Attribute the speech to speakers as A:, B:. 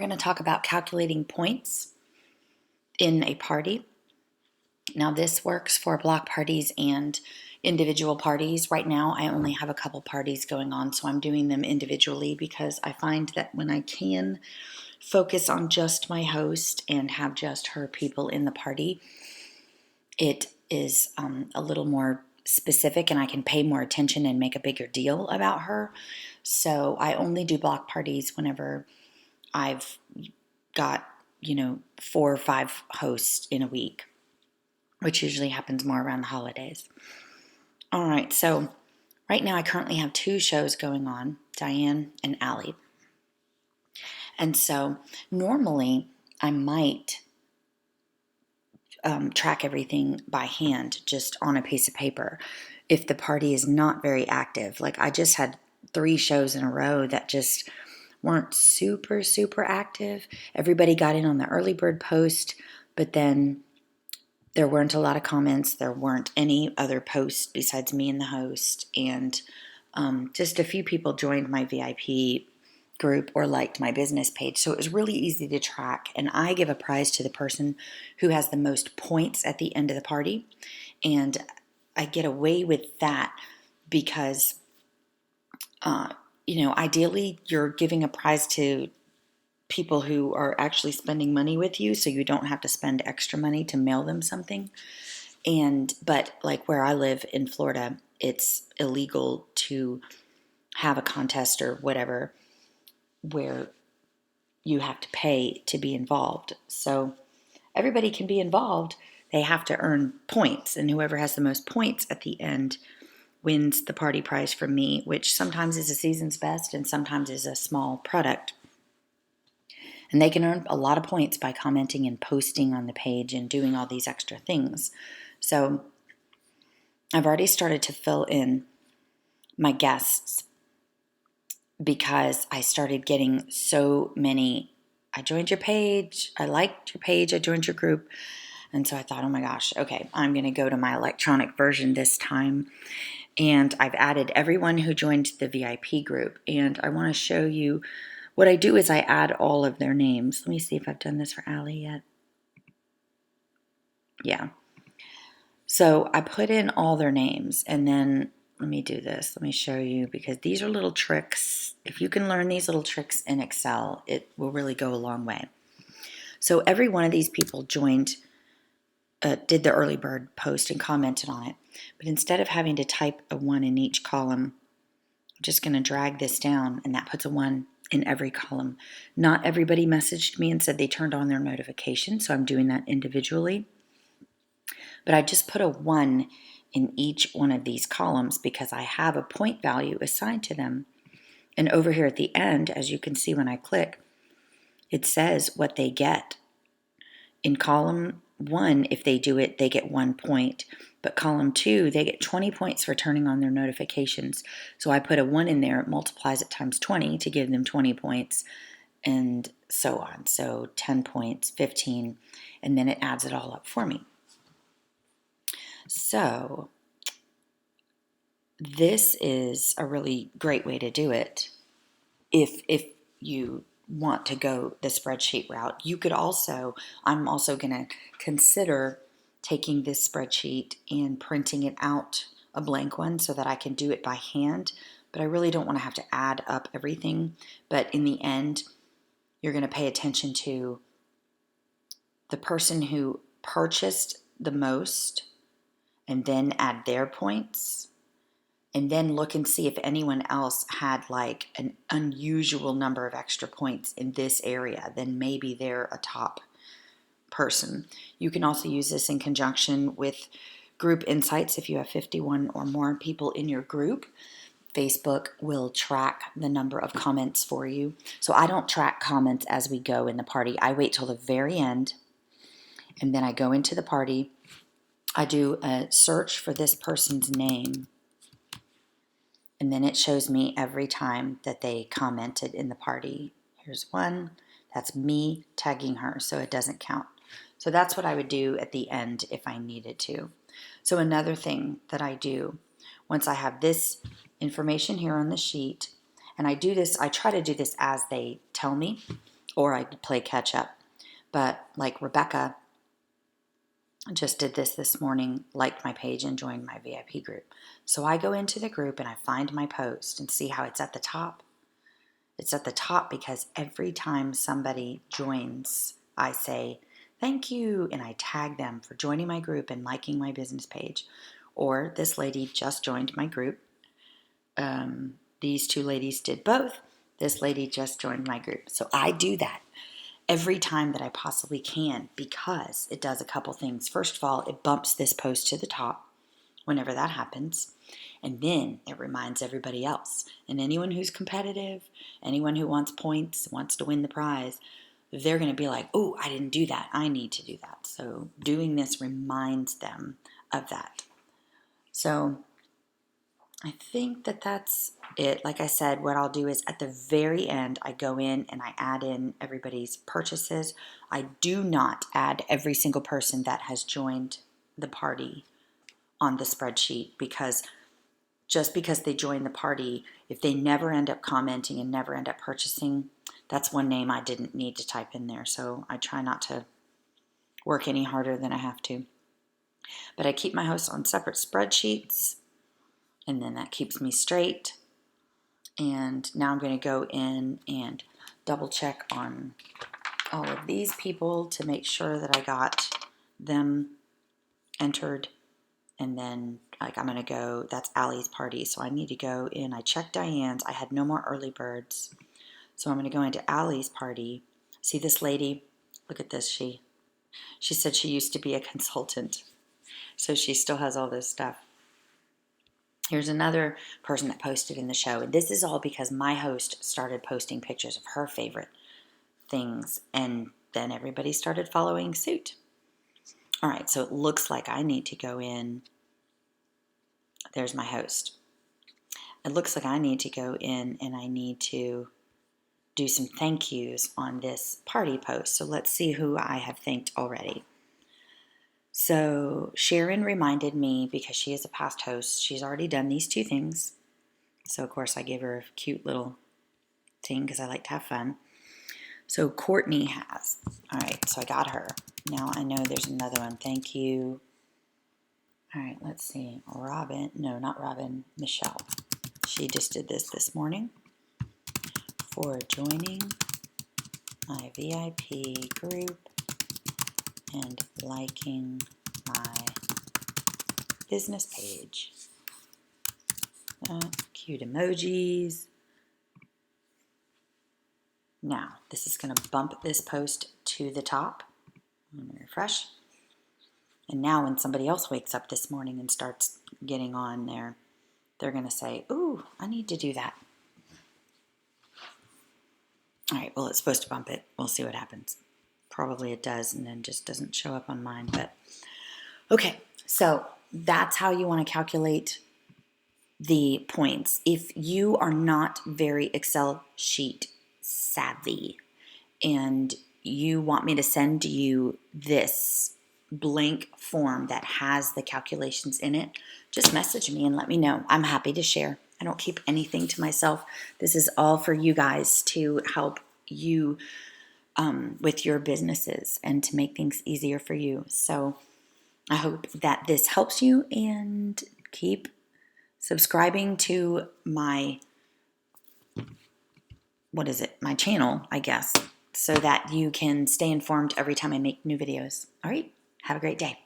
A: We're going to talk about calculating points in a party. Now, this works for block parties and individual parties. Right now, I only have a couple parties going on, so I'm doing them individually because I find that when I can focus on just my host and have just her people in the party, it is a little more specific and I can pay more attention and make a bigger deal about her. So I only do block parties whenever I've got, 4 or 5 hosts in a week, which usually happens more around the holidays. All right, so right now I currently have 2 shows going on, Diane and Allie. And so normally I might track everything by hand just on a piece of paper if the party is not very active. Like I just had 3 shows in a row that just weren't super, super active. Everybody got in on the early bird post, but then there weren't a lot of comments. There weren't any other posts besides me and the host. And just a few people joined my VIP group or liked my business page. So it was really easy to track. And I give a prize to the person who has the most points at the end of the party. And I get away with that because ideally you're giving a prize to people who are actually spending money with you, so you don't have to spend extra money to mail them something. But like where I live in Florida, it's illegal to have a contest or whatever where you have to pay to be involved. So everybody can be involved. They have to earn points, and whoever has the most points at the end wins the party prize from me, which sometimes is a season's best and sometimes is a small product. And they can earn a lot of points by commenting and posting on the page and doing all these extra things. So I've already started to fill in my guests because I started getting so many. I joined your page. I liked your page. I joined your group. And so I thought, oh my gosh, okay, I'm going to go to my electronic version this time. And I've added everyone who joined the VIP group. And I want to show you what I do is I add all of their names. Let me see if I've done this for Allie yet. Yeah. So I put in all their names, and then let me do this. Let me show you, because these are little tricks. If you can learn these little tricks in Excel, it will really go a long way. So every one of these people joined, did the early bird post and commented on it. But instead of having to type a 1 in each column, I'm just going to drag this down, and that puts a 1 in every column. Not everybody messaged me and said they turned on their notification, so I'm doing that individually. But I just put a 1 in each one of these columns because I have a point value assigned to them. And over here at the end, as you can see when I click, it says what they get. In column 1, if they do it, they get 1 point. But column 2, they get 20 points for turning on their notifications. So I put a 1 in there, it multiplies it times 20 to give them 20 points, and so on. So 10 points, 15, and then it adds it all up for me. So this is a really great way to do it if you want to go the spreadsheet route. You could also, I'm also going to consider taking this spreadsheet and printing it out, a blank one, so that I can do it by hand. But I really don't want to have to add up everything. But in the end, you're going to pay attention to the person who purchased the most and then add their points. And then look and see if anyone else had like an unusual number of extra points in this area. Then maybe they're a top person. You can also use this in conjunction with group insights. If you have 51 or more people in your group, Facebook will track the number of comments for you. So I don't track comments as we go in the party. I wait till the very end, and then I go into the party. I do a search for this person's name, and then it shows me every time that they commented in the party. Here's one. That's me tagging her, so it doesn't count. So that's what I would do at the end if I needed to. So another thing that I do, once I have this information here on the sheet, and I do this, I try to do this as they tell me, or I play catch up. But like Rebecca just did this morning, liked my page and joined my VIP group. So I go into the group and I find my post and see how it's at the top. It's at the top because every time somebody joins, I say, thank you, and I tag them for joining my group and liking my business page. Or this lady just joined my group. These two ladies did both. This lady just joined my group. So I do that every time that I possibly can because it does a couple things. First of all, it bumps this post to the top whenever that happens. And then it reminds everybody else. And anyone who's competitive, anyone who wants points, wants to win the prize, they're going to be like, oh, I didn't do that. I need to do that. So doing this reminds them of that. So I think that that's it. Like I said, what I'll do is at the very end, I go in and I add in everybody's purchases. I do not add every single person that has joined the party on the spreadsheet because just because they join the party, if they never end up commenting and never end up purchasing, that's one name I didn't need to type in there. So I try not to work any harder than I have to. But I keep my hosts on separate spreadsheets, and then that keeps me straight. And now I'm going to go in and double check on all of these people to make sure that I got them entered. And then like I'm going to go, that's Allie's party. So I need to go in. I checked Diane's. I had no more early birds. So I'm going to go into Allie's party. See this lady? Look at this. She said she used to be a consultant. So she still has all this stuff. Here's another person that posted in the show. And this is all because my host started posting pictures of her favorite things. And then everybody started following suit. All right, so it looks like I need to go in. There's my host. It looks like I need to go in and I need to do some thank yous on this party post. So let's see who I have thanked already. So Sharon reminded me because she is a past host. She's already done these two things. So of course I gave her a cute little thing because I like to have fun. So Courtney has. All right, so I got her. Now I know there's another one. Thank you. All right, let's see. Robin. No, not Robin. Michelle. She just did this morning for joining my VIP group and liking my business page. Cute emojis. Now, this is going to bump this post to the top. I'm going to refresh. And now when somebody else wakes up this morning and starts getting on there, they're going to say, ooh, I need to do that. All right, well, it's supposed to bump it. We'll see what happens. Probably it does and then just doesn't show up on mine. But okay, so that's how you want to calculate the points. If you are not very Excel sheet savvy and you want me to send you this blank form that has the calculations in it, just message me and let me know. I'm happy to share. I don't keep anything to myself. This is all for you guys to help you with your businesses and to make things easier for you. So I hope that this helps you, and keep subscribing to my, my channel, I guess, so that you can stay informed every time I make new videos. All right, have a great day.